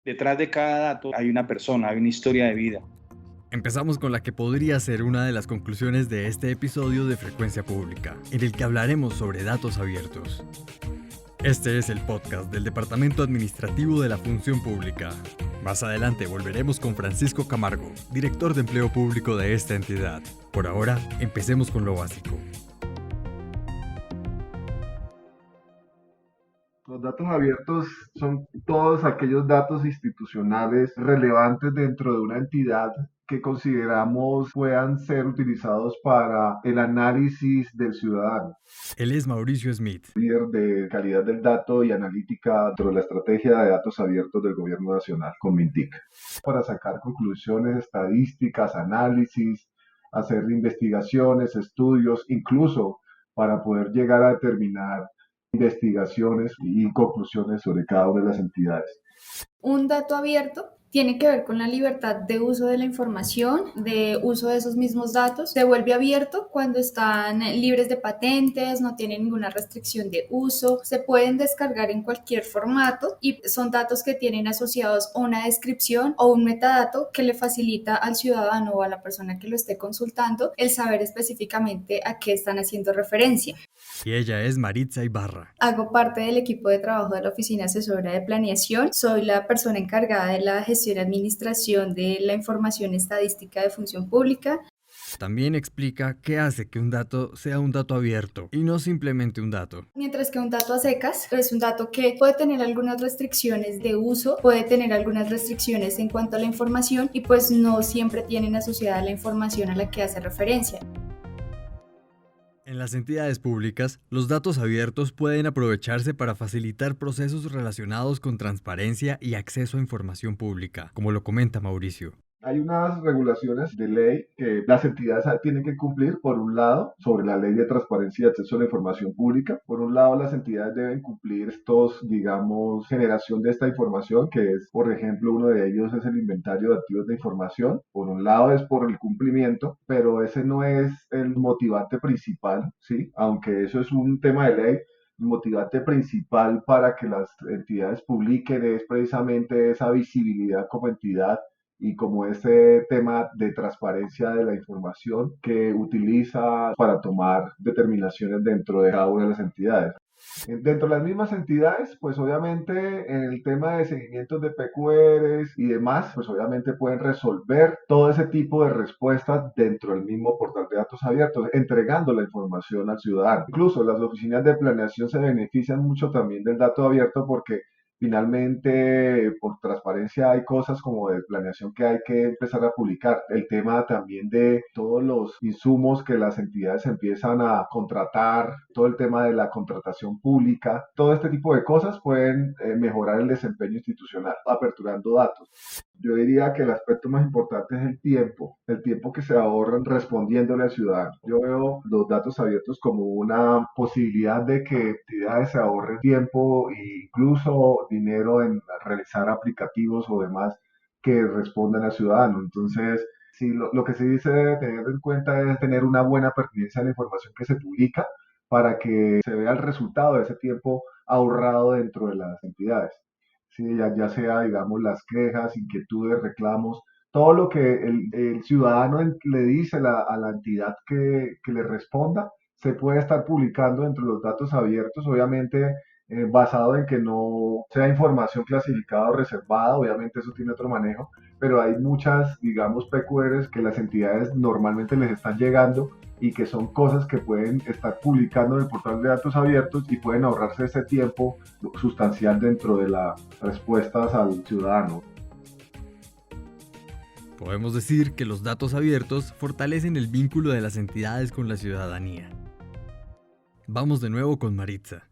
Detrás de cada dato hay una persona, hay una historia de vida. Empezamos con la que podría ser una de las conclusiones de este episodio de Frecuencia Pública, en el que hablaremos sobre datos abiertos. Este es el podcast del Departamento Administrativo de la Función Pública. Más adelante volveremos con Francisco Camargo, director de Empleo Público de esta entidad. Por ahora, empecemos con lo básico. Los datos abiertos son todos aquellos datos institucionales relevantes dentro de una entidad que consideramos puedan ser utilizados para el análisis del ciudadano. Él es Mauricio Smith, Líder de calidad del dato y analítica dentro de la estrategia de datos abiertos del Gobierno Nacional con MINTIC. Para sacar conclusiones estadísticas, análisis, hacer investigaciones, estudios, incluso para poder llegar a determinar investigaciones y conclusiones sobre cada una de las entidades. Un dato abierto tiene que ver con la libertad de uso de la información, de uso de esos mismos datos. Se vuelve abierto cuando están libres de patentes, no tienen ninguna restricción de uso, se pueden descargar en cualquier formato y son datos que tienen asociados una descripción o un metadato que le facilita al ciudadano o a la persona que lo esté consultando el saber específicamente a qué están haciendo referencia. y ella es Maritza Ibarra. Hago parte del equipo de trabajo de la Oficina Asesora de Planeación. Soy la persona encargada de la gestión y administración de la información estadística de función pública. También explica qué hace que un dato sea un dato abierto y no simplemente un dato. Mientras que un dato a secas es un dato que puede tener algunas restricciones de uso, puede tener algunas restricciones en cuanto a la información y pues no siempre tienen asociada la información a la que hace referencia. En las entidades públicas, los datos abiertos pueden aprovecharse para facilitar procesos relacionados con transparencia y acceso a información pública, como lo comenta Mauricio. Hay unas regulaciones de ley que las entidades tienen que cumplir, por un lado, sobre la ley de transparencia y acceso a la información pública. Por un lado, las entidades deben cumplir generación de esta información, que es, por ejemplo, uno de ellos es el inventario de activos de información. Por un lado es por el cumplimiento, pero ese no es el motivante principal, ¿sí? Aunque eso es un tema de ley. El motivante principal para que las entidades publiquen es precisamente esa visibilidad como entidad y como ese tema de transparencia de la información que utiliza para tomar determinaciones dentro de cada una de las entidades. Dentro de las mismas entidades, pues obviamente en el tema de seguimientos de PQRs y demás, pues obviamente pueden resolver todo ese tipo de respuestas dentro del mismo portal de datos abiertos, entregando la información al ciudadano. Incluso las oficinas de planeación se benefician mucho también del dato abierto porque finalmente, por transparencia hay cosas como de planeación que hay que empezar a publicar. El tema también de todos los insumos que las entidades empiezan a contratar, todo el tema de la contratación pública, todo este tipo de cosas pueden mejorar el desempeño institucional, aperturando datos. Yo diría que el aspecto más importante es el tiempo que se ahorran respondiéndole al ciudadano. Yo veo los datos abiertos como una posibilidad de que entidades se ahorren tiempo e incluso dinero en realizar aplicativos o demás que respondan al ciudadano. Entonces, sí, lo que sí se debe tener en cuenta es tener una buena pertinencia de la información que se publica para que se vea el resultado de ese tiempo ahorrado dentro de las entidades. Sí, ya sea, digamos, las quejas, inquietudes, reclamos, todo lo que el ciudadano le dice a la entidad que le responda, se puede estar publicando dentro de los datos abiertos, obviamente basado en que no sea información clasificada o reservada, obviamente eso tiene otro manejo, pero hay muchas, digamos, PQRs que las entidades normalmente les están llegando y que son cosas que pueden estar publicando en el portal de datos abiertos y pueden ahorrarse ese tiempo sustancial dentro de las respuestas al ciudadano. Podemos decir que los datos abiertos fortalecen el vínculo de las entidades con la ciudadanía. Vamos de nuevo con Maritza.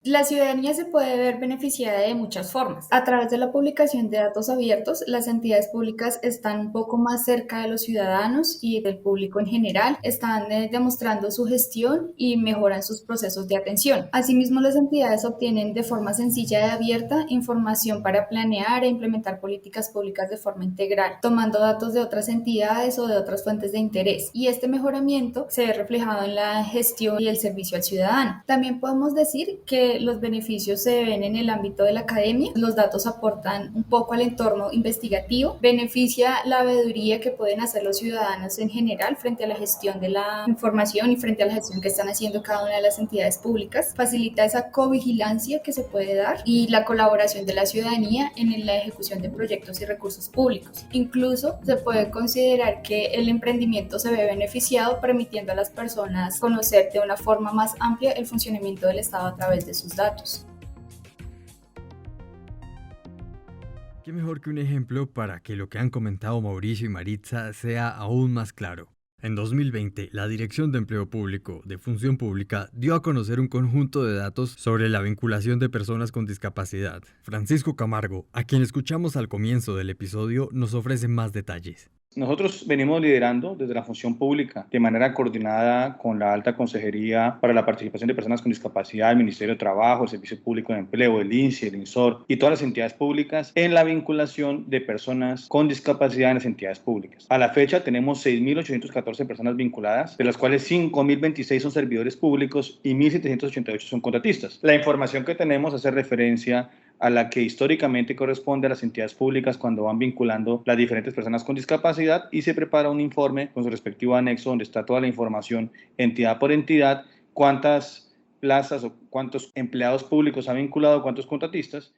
La ciudadanía se puede ver beneficiada de muchas formas. A través de la publicación de datos abiertos, las entidades públicas están un poco más cerca de los ciudadanos y del público en general, están demostrando su gestión y mejoran sus procesos de atención. Asimismo, las entidades obtienen de forma sencilla y abierta información para planear e implementar políticas públicas de forma integral, tomando datos de otras entidades o de otras fuentes de interés. Y este mejoramiento se ve reflejado en la gestión y el servicio al ciudadano. También podemos decir que que los beneficios se ven en el ámbito de la academia. Los datos aportan un poco al entorno investigativo, beneficia la veeduría que pueden hacer los ciudadanos en general frente a la gestión de la información y frente a la gestión que están haciendo cada una de las entidades públicas, facilita esa covigilancia que se puede dar y la colaboración de la ciudadanía en la ejecución de proyectos y recursos públicos. Incluso se puede considerar que el emprendimiento se ve beneficiado, permitiendo a las personas conocer de una forma más amplia el funcionamiento del Estado a través de sus datos. ¿Qué mejor que un ejemplo para que lo que han comentado Mauricio y Maritza sea aún más claro? En 2020, la Dirección de Empleo Público de Función Pública dio a conocer un conjunto de datos sobre la vinculación de personas con discapacidad. Francisco Camargo, a quien escuchamos al comienzo del episodio, nos ofrece más detalles. Nosotros venimos liderando desde la función pública de manera coordinada con la Alta Consejería para la Participación de Personas con Discapacidad, el Ministerio de Trabajo, el Servicio Público de Empleo, el INSI, el INSOR y todas las entidades públicas en la vinculación de personas con discapacidad en las entidades públicas. A la fecha tenemos 6.814 personas vinculadas, de las cuales 5.026 son servidores públicos y 1.788 son contratistas. La información que tenemos hace referencia a la que históricamente corresponde a las entidades públicas cuando van vinculando las diferentes personas con discapacidad, y se prepara un informe con su respectivo anexo donde está toda la información entidad por entidad, cuántas plazas o cuántos empleados públicos ha vinculado, cuántos contratistas.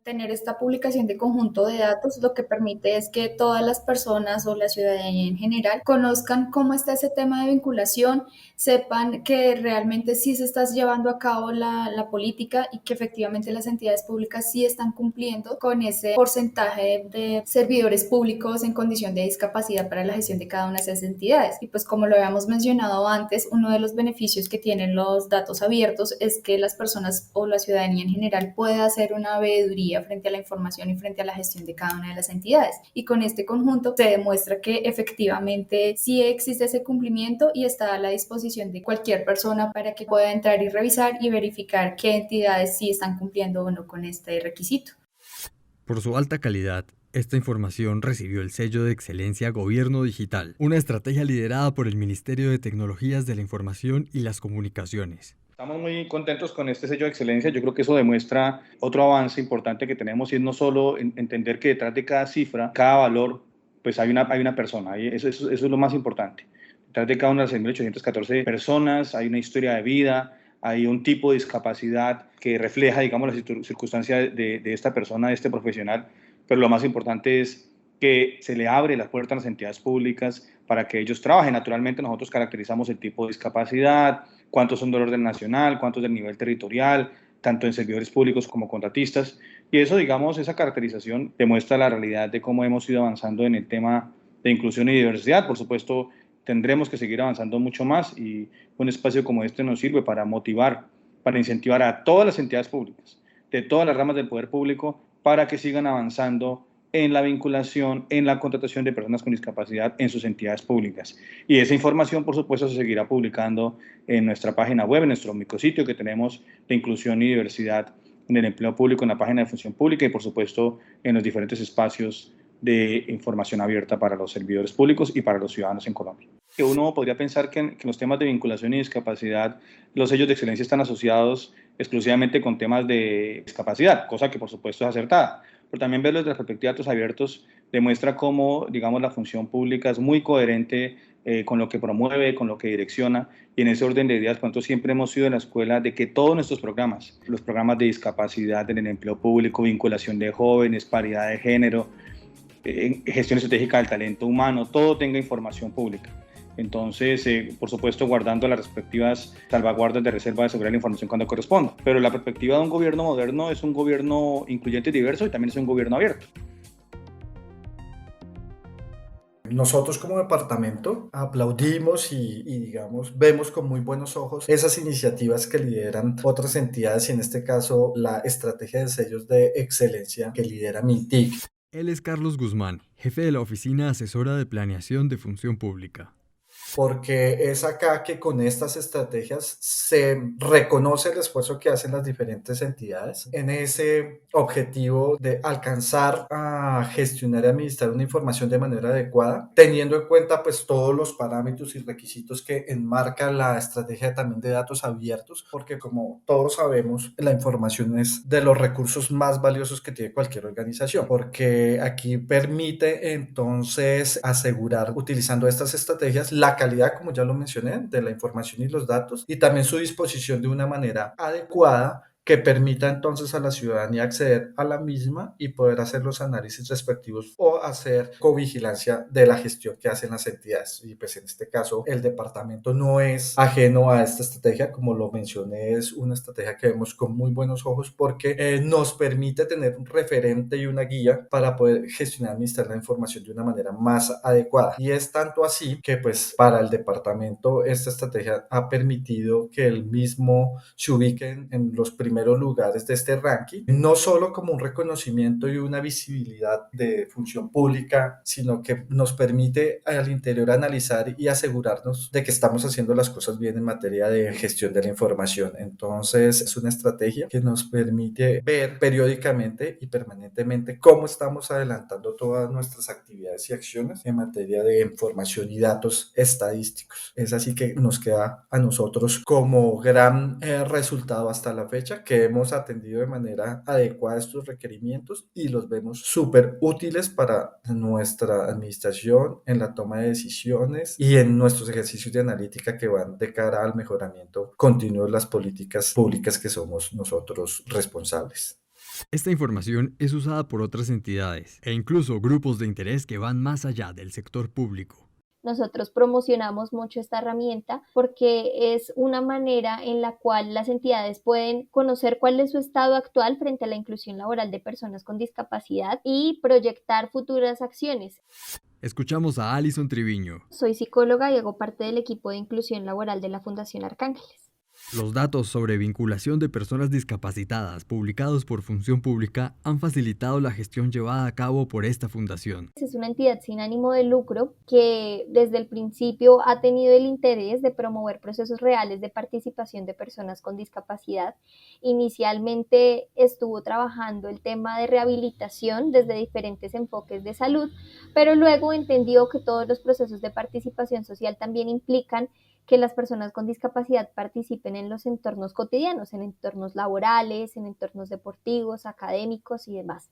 Tener esta publicación de conjunto de datos lo que permite es que todas las personas o la ciudadanía en general conozcan cómo está ese tema de vinculación, sepan que realmente sí se está llevando a cabo la política y que efectivamente las entidades públicas sí están cumpliendo con ese porcentaje de servidores públicos en condición de discapacidad para la gestión de cada una de esas entidades. Y pues como lo habíamos mencionado antes, uno de los beneficios que tienen los datos abiertos es que las personas o la ciudadanía en general puede hacer una veeduría frente a la información y frente a la gestión de cada una de las entidades. Y con este conjunto se demuestra que efectivamente sí existe ese cumplimiento y está a la disposición de cualquier persona para que pueda entrar y revisar y verificar qué entidades sí están cumpliendo o no con este requisito. Por su alta calidad, esta información recibió el sello de excelencia Gobierno Digital, una estrategia liderada por el Ministerio de Tecnologías de la Información y las Comunicaciones. Estamos muy contentos con este sello de excelencia. Yo creo que eso demuestra otro avance importante que tenemos, y es no solo entender que detrás de cada cifra, cada valor, pues hay una persona. Eso es lo más importante. Detrás de cada una de las 6.814 personas hay una historia de vida, hay un tipo de discapacidad que refleja, digamos, la circunstancia de esta persona, de este profesional. Pero lo más importante es que se le abre la puerta a las entidades públicas para que ellos trabajen. Naturalmente nosotros caracterizamos el tipo de discapacidad, cuántos son del orden nacional, cuántos del nivel territorial, tanto en servidores públicos como contratistas. Y eso, digamos, esa caracterización demuestra la realidad de cómo hemos ido avanzando en el tema de inclusión y diversidad. Por supuesto, tendremos que seguir avanzando mucho más, y un espacio como este nos sirve para motivar, para incentivar a todas las entidades públicas, de todas las ramas del poder público, para que sigan avanzando en la vinculación, en la contratación de personas con discapacidad en sus entidades públicas. Y esa información, por supuesto, se seguirá publicando en nuestra página web, en nuestro micrositio que tenemos de inclusión y diversidad en el empleo público, en la página de función pública, y por supuesto en los diferentes espacios de información abierta para los servidores públicos y para los ciudadanos en Colombia. Que uno podría pensar que en los temas de vinculación y discapacidad, los sellos de excelencia están asociados exclusivamente con temas de discapacidad, cosa que por supuesto es acertada. Pero también verlo desde la perspectiva de datos abiertos demuestra cómo, digamos, la función pública es muy coherente con lo que promueve, con lo que direcciona, y en ese orden de ideas, por tanto, siempre hemos sido en la escuela de que todos nuestros programas, los programas de discapacidad en el empleo público, vinculación de jóvenes, paridad de género, gestión estratégica del talento humano, todo tenga información pública. Entonces, por supuesto, guardando las respectivas salvaguardas de reserva de seguridad de la información cuando corresponda. Pero la perspectiva de un gobierno moderno es un gobierno incluyente y diverso, y también es un gobierno abierto. Nosotros como departamento aplaudimos y digamos, vemos con muy buenos ojos esas iniciativas que lideran otras entidades, y en este caso la estrategia de sellos de excelencia que lidera MINTIC. Él es Carlos Guzmán, jefe de la Oficina Asesora de Planeación de Función Pública. porque es acá que con estas estrategias se reconoce el esfuerzo que hacen las diferentes entidades en ese objetivo de alcanzar a gestionar y administrar una información de manera adecuada, teniendo en cuenta pues todos los parámetros y requisitos que enmarca la estrategia también de datos abiertos, porque como todos sabemos, la información es de los recursos más valiosos que tiene cualquier organización, porque aquí permite entonces asegurar, utilizando estas estrategias, la calidad, como ya lo mencioné, de la información y los datos, y también su disposición de una manera adecuada que permita entonces a la ciudadanía acceder a la misma y poder hacer los análisis respectivos o hacer covigilancia de la gestión que hacen las entidades. Y pues en este caso el departamento no es ajeno a esta estrategia, como lo mencioné, es una estrategia que vemos con muy buenos ojos porque nos permite tener un referente y una guía para poder gestionar y administrar la información de una manera más adecuada. Y es tanto así que pues para el departamento esta estrategia ha permitido que el mismo se ubique en los primeros lugares de este ranking, no solo como un reconocimiento y una visibilidad de función pública, sino que nos permite al interior analizar y asegurarnos de que estamos haciendo las cosas bien en materia de gestión de la información. Entonces es una estrategia que nos permite ver periódicamente y permanentemente cómo estamos adelantando todas nuestras actividades y acciones en materia de información y datos estadísticos. Es así que nos queda a nosotros como gran resultado hasta la fecha que hemos atendido de manera adecuada estos requerimientos y los vemos súper útiles para nuestra administración en la toma de decisiones y en nuestros ejercicios de analítica que van de cara al mejoramiento continuo de las políticas públicas que somos nosotros responsables. Esta información es usada por otras entidades e incluso grupos de interés que van más allá del sector público. Nosotros promocionamos mucho esta herramienta porque es una manera en la cual las entidades pueden conocer cuál es su estado actual frente a la inclusión laboral de personas con discapacidad y proyectar futuras acciones. Escuchamos a Alison Triviño. Soy psicóloga y hago parte del equipo de inclusión laboral de la Fundación Arcángeles. Los datos sobre vinculación de personas discapacitadas publicados por Función Pública han facilitado la gestión llevada a cabo por esta fundación. Es una entidad sin ánimo de lucro que desde el principio ha tenido el interés de promover procesos reales de participación de personas con discapacidad. Inicialmente estuvo trabajando el tema de rehabilitación desde diferentes enfoques de salud, pero luego entendió que todos los procesos de participación social también implican que las personas con discapacidad participen en los entornos cotidianos, en entornos laborales, en entornos deportivos, académicos y demás.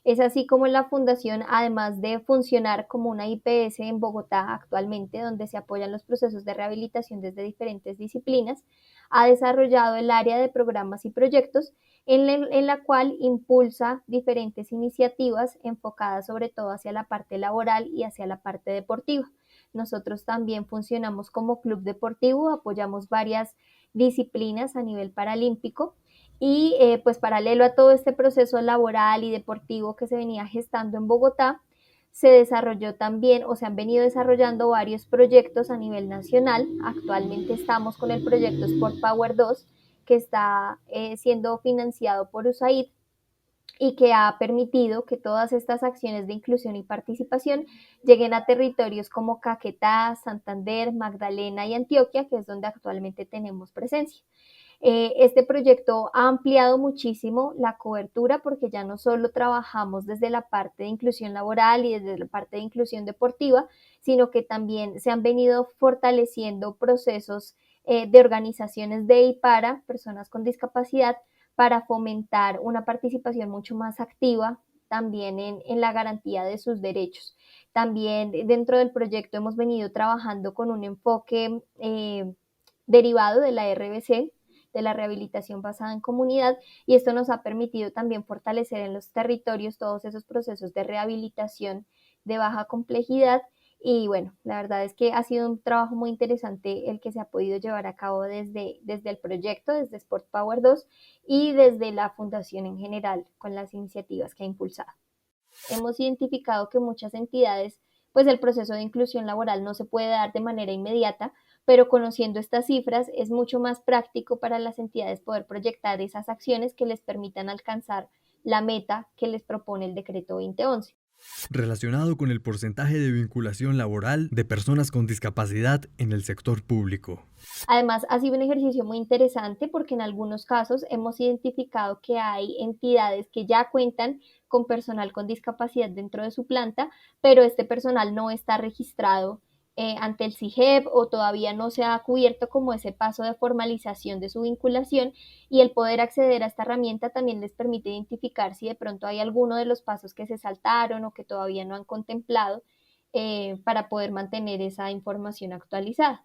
Es así como la Fundación, además de funcionar como una IPS en Bogotá actualmente, donde se apoyan los procesos de rehabilitación desde diferentes disciplinas, ha desarrollado el área de programas y proyectos en la cual impulsa diferentes iniciativas enfocadas sobre todo hacia la parte laboral y hacia la parte deportiva. Nosotros también funcionamos como club deportivo, apoyamos varias disciplinas a nivel paralímpico y pues paralelo a todo este proceso laboral y deportivo que se venía gestando en Bogotá, se desarrolló también o se han venido desarrollando varios proyectos a nivel nacional. Actualmente estamos con el proyecto Sport Power 2 que está siendo financiado por USAID y que ha permitido que todas estas acciones de inclusión y participación lleguen a territorios como Caquetá, Santander, Magdalena y Antioquia, que es donde actualmente tenemos presencia. Este proyecto ha ampliado muchísimo la cobertura porque ya no solo trabajamos desde la parte de inclusión laboral y desde la parte de inclusión deportiva, sino que también se han venido fortaleciendo procesos de organizaciones de y para personas con discapacidad para fomentar una participación mucho más activa también en la garantía de sus derechos. También dentro del proyecto hemos venido trabajando con un enfoque derivado de la RBC, de la rehabilitación basada en comunidad, y esto nos ha permitido también fortalecer en los territorios todos esos procesos de rehabilitación de baja complejidad. Y bueno, la verdad es que ha sido un trabajo muy interesante el que se ha podido llevar a cabo desde el proyecto, desde Sport Power 2 y desde la fundación en general con las iniciativas que ha impulsado. Hemos identificado que muchas entidades, pues el proceso de inclusión laboral no se puede dar de manera inmediata, pero conociendo estas cifras es mucho más práctico para las entidades poder proyectar esas acciones que les permitan alcanzar la meta que les propone el decreto 2011. relacionado con el porcentaje de vinculación laboral de personas con discapacidad en el sector público. Además, ha sido un ejercicio muy interesante porque en algunos casos hemos identificado que hay entidades que ya cuentan con personal con discapacidad dentro de su planta, pero este personal no está registrado ante el SIGEP o todavía no se ha cubierto como ese paso de formalización de su vinculación, y el poder acceder a esta herramienta también les permite identificar si de pronto hay alguno de los pasos que se saltaron o que todavía no han contemplado para poder mantener esa información actualizada.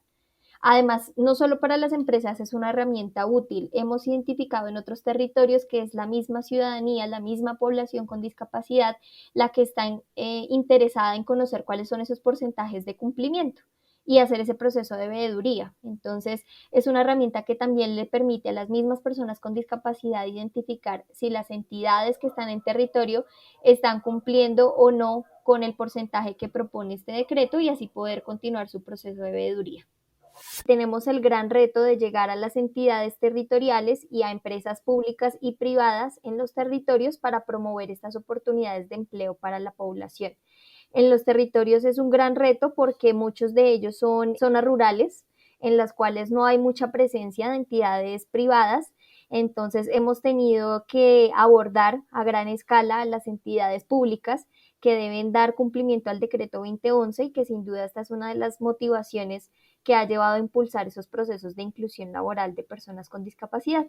Además, no solo para las empresas es una herramienta útil, hemos identificado en otros territorios que es la misma ciudadanía, la misma población con discapacidad, la que está interesada en conocer cuáles son esos porcentajes de cumplimiento y hacer ese proceso de veeduría. Entonces, es una herramienta que también le permite a las mismas personas con discapacidad identificar si las entidades que están en territorio están cumpliendo o no con el porcentaje que propone este decreto y así poder continuar su proceso de veeduría. Tenemos el gran reto de llegar a las entidades territoriales y a empresas públicas y privadas en los territorios para promover estas oportunidades de empleo para la población. En los territorios es un gran reto porque muchos de ellos son zonas rurales en las cuales no hay mucha presencia de entidades privadas. Entonces hemos tenido que abordar a gran escala a las entidades públicas que deben dar cumplimiento al decreto 2011 y que sin duda esta es una de las motivaciones que ha llevado a impulsar esos procesos de inclusión laboral de personas con discapacidad.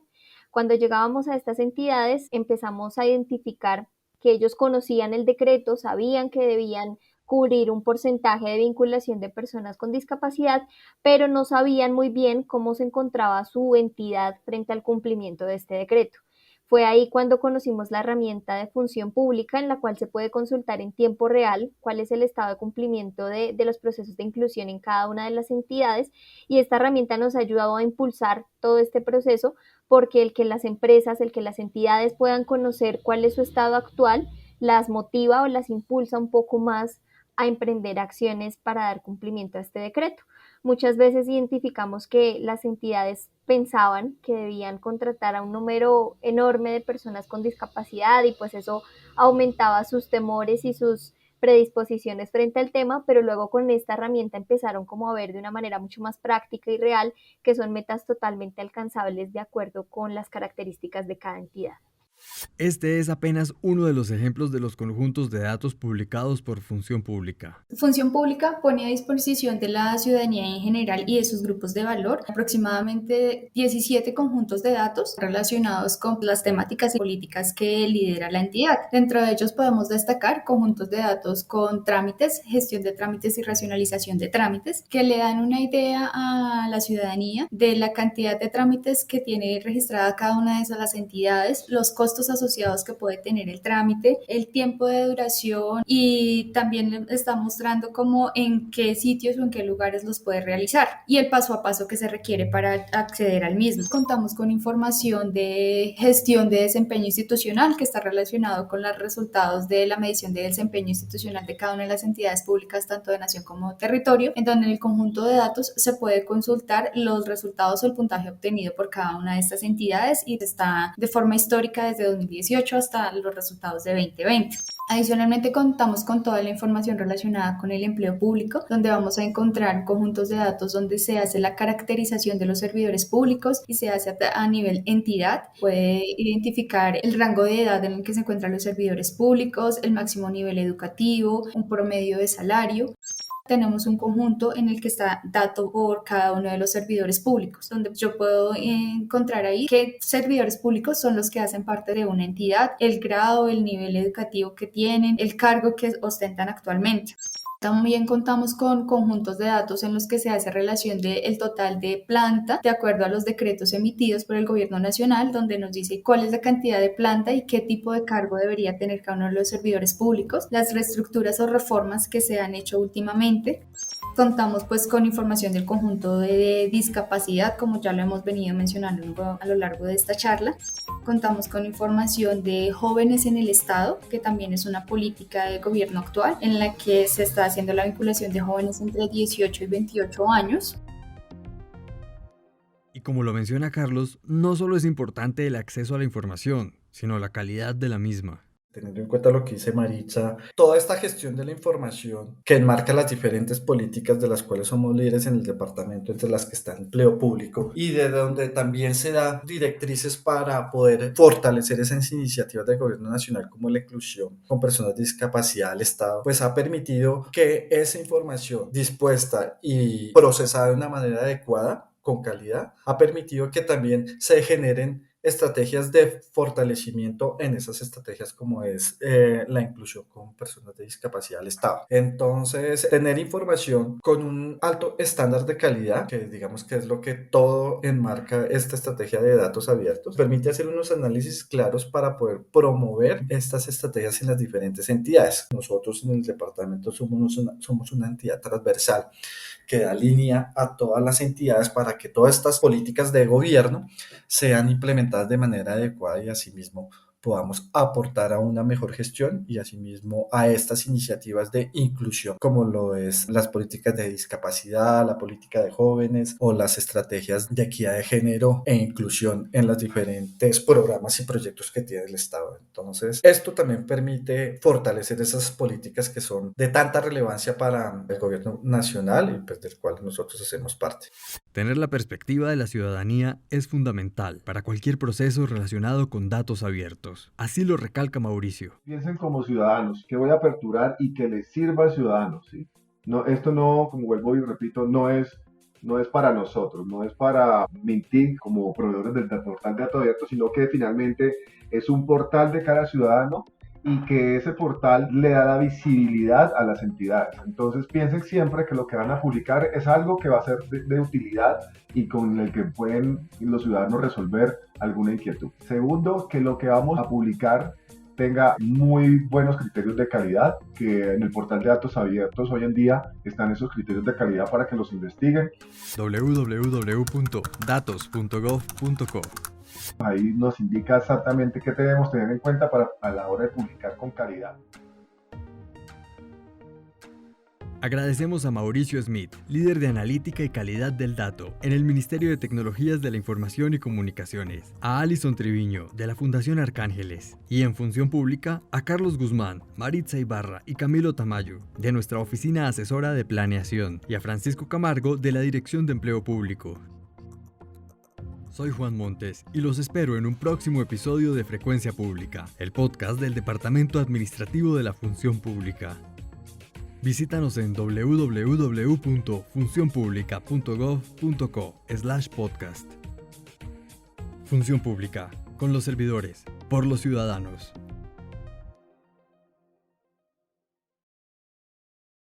Cuando llegábamos a estas entidades, empezamos a identificar que ellos conocían el decreto, sabían que debían cubrir un porcentaje de vinculación de personas con discapacidad, pero no sabían muy bien cómo se encontraba su entidad frente al cumplimiento de este decreto. Fue ahí cuando conocimos la herramienta de función pública en la cual se puede consultar en tiempo real cuál es el estado de cumplimiento de los procesos de inclusión en cada una de las entidades, y esta herramienta nos ha ayudado a impulsar todo este proceso porque el que las empresas, el que las entidades puedan conocer cuál es su estado actual, las motiva o las impulsa un poco más a emprender acciones para dar cumplimiento a este decreto. Muchas veces identificamos que las entidades pensaban que debían contratar a un número enorme de personas con discapacidad y pues eso aumentaba sus temores y sus predisposiciones frente al tema, pero luego con esta herramienta empezaron como a ver de una manera mucho más práctica y real que son metas totalmente alcanzables de acuerdo con las características de cada entidad. Este es apenas uno de los ejemplos de los conjuntos de datos publicados por Función Pública. Función Pública pone a disposición de la ciudadanía en general y de sus grupos de valor aproximadamente 17 conjuntos de datos relacionados con las temáticas y políticas que lidera la entidad. Dentro de ellos podemos destacar conjuntos de datos con trámites, gestión de trámites y racionalización de trámites, que le dan una idea a la ciudadanía de la cantidad de trámites que tiene registrada cada una de esas entidades, los costos asociados que puede tener el trámite, el tiempo de duración, y también está mostrando como en qué sitios o en qué lugares los puede realizar y el paso a paso que se requiere para acceder al mismo. Contamos con información de gestión de desempeño institucional que está relacionado con los resultados de la medición de desempeño institucional de cada una de las entidades públicas, tanto de nación como de territorio, en donde en el conjunto de datos se puede consultar los resultados o el puntaje obtenido por cada una de estas entidades y está de forma histórica desde 2018 hasta los resultados de 2020. Adicionalmente contamos con toda la información relacionada con el empleo público, donde vamos a encontrar conjuntos de datos donde se hace la caracterización de los servidores públicos y se hace a nivel entidad. Puede identificar el rango de edad en el que se encuentran los servidores públicos, el máximo nivel educativo, un promedio de salario. Tenemos un conjunto en el que está dato por cada uno de los servidores públicos, donde yo puedo encontrar ahí qué servidores públicos son los que hacen parte de una entidad, el grado, el nivel educativo que tienen, el cargo que ostentan actualmente. También contamos con conjuntos de datos en los que se hace relación del total de planta de acuerdo a los decretos emitidos por el Gobierno Nacional, donde nos dice cuál es la cantidad de planta y qué tipo de cargo debería tener cada uno de los servidores públicos, las reestructuras o reformas que se han hecho últimamente. Contamos pues con información del conjunto de discapacidad, como ya lo hemos venido mencionando a lo largo de esta charla. Contamos con información de jóvenes en el Estado, que también es una política del gobierno actual, en la que se está haciendo la vinculación de jóvenes entre 18 y 28 años. Y como lo menciona Carlos, no solo es importante el acceso a la información, sino la calidad de la misma. teniendo en cuenta lo que dice Maritza, toda esta gestión de la información que enmarca las diferentes políticas de las cuales somos líderes en el departamento, entre las que está empleo público, y de donde también se da directrices para poder fortalecer esas iniciativas del gobierno nacional como la inclusión con personas de discapacidad al Estado, pues ha permitido que esa información dispuesta y procesada de una manera adecuada, con calidad, ha permitido que también se generen estrategias de fortalecimiento en esas estrategias como es la inclusión con personas de discapacidad al Estado. Entonces, tener información con un alto estándar de calidad, que digamos que es lo que todo enmarca esta estrategia de datos abiertos, permite hacer unos análisis claros para poder promover estas estrategias en las diferentes entidades. Nosotros en el departamento somos una entidad transversal que da línea a todas las entidades para que todas estas políticas de gobierno sean implementadas de manera adecuada y asimismo podamos aportar a una mejor gestión y asimismo a estas iniciativas de inclusión, como lo es las políticas de discapacidad, la política de jóvenes o las estrategias de equidad de género e inclusión en los diferentes programas y proyectos que tiene el Estado. Entonces, esto también permite fortalecer esas políticas que son de tanta relevancia para el gobierno nacional y pues del cual nosotros hacemos parte. Tener la perspectiva de la ciudadanía es fundamental para cualquier proceso relacionado con datos abiertos. Así lo recalca Mauricio. Piensen como ciudadanos, que voy a aperturar y que les sirva al ciudadano, ¿sí? No, esto no, como vuelvo y repito, no es para nosotros, no es para mentir como proveedores del portal de datos abiertos, sino que finalmente es un portal de cara al ciudadano y que ese portal le da la visibilidad a las entidades. Entonces piensen siempre que lo que van a publicar es algo que va a ser de utilidad y con el que pueden los ciudadanos resolver alguna inquietud. Segundo, que lo que vamos a publicar tenga muy buenos criterios de calidad, que en el portal de datos abiertos hoy en día están esos criterios de calidad para que los investiguen. www.datos.gov.co. Ahí nos indica exactamente qué debemos tener en cuenta a la hora de publicar con calidad. Agradecemos a Mauricio Smith, líder de Analítica y Calidad del Dato en el Ministerio de Tecnologías de la Información y Comunicaciones, a Alison Triviño, de la Fundación Arcángeles, y en Función Pública, a Carlos Guzmán, Maritza Ibarra y Camilo Tamayo, de nuestra Oficina Asesora de Planeación, y a Francisco Camargo, de la Dirección de Empleo Público. Soy Juan Montes y los espero en un próximo episodio de Frecuencia Pública, el podcast del Departamento Administrativo de la Función Pública. Visítanos en www.funcionpublica.gov.co/podcast. Función Pública, con los servidores, por los ciudadanos.